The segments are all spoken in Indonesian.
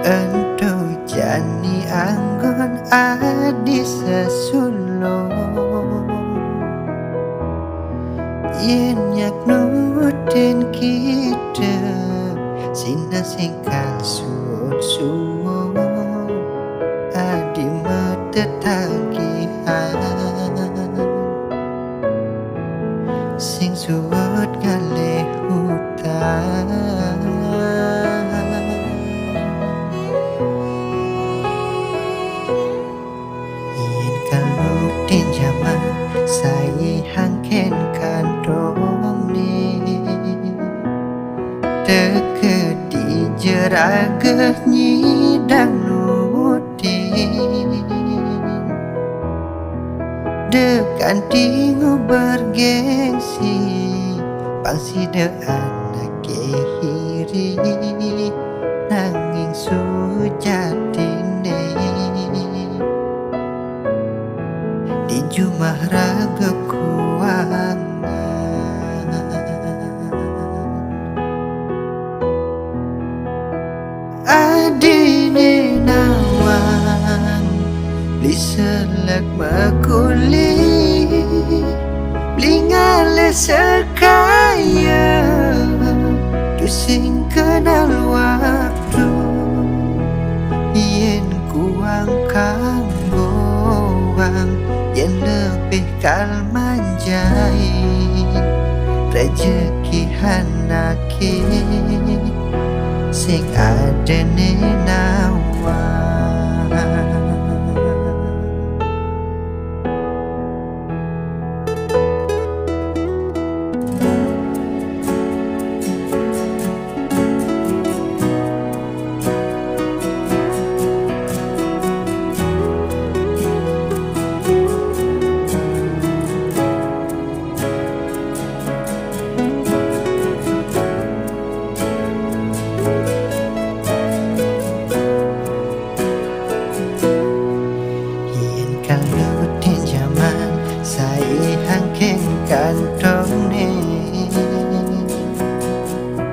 Ento jani anggon adi sesulo yen yak nutin kita sina singkal suwon adi metetagihan sing suwot kali hutan. Sai hangken kantong ni deket di jeraga nyidang nutin dekan tingu bergengsi pangsi de anak kehiri nanging sujatine di jumah raga kuangan adine nawang li selak makuli blingale sekaya tu sing kenal waktu yen kuang kanggoang yang lebih kalmanjai rezeki hanaki sing ada nenawa. Kantong ni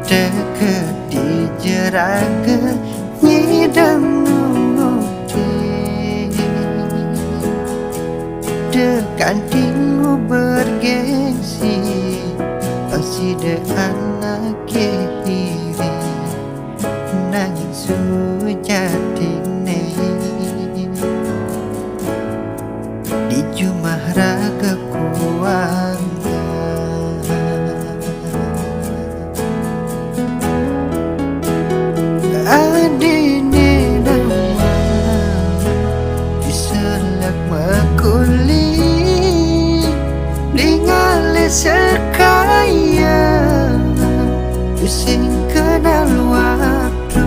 deket di jeraga nyidang nutin dekan tingu bergengsi pasti de anak kehiri nanging sujatine di jumah raga kuang adine nama diselak makuli lingale sekaya sing kenal waktu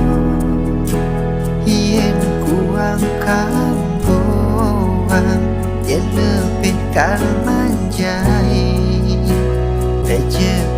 yen kuang kamboang yen lebih kalmanjai rezeki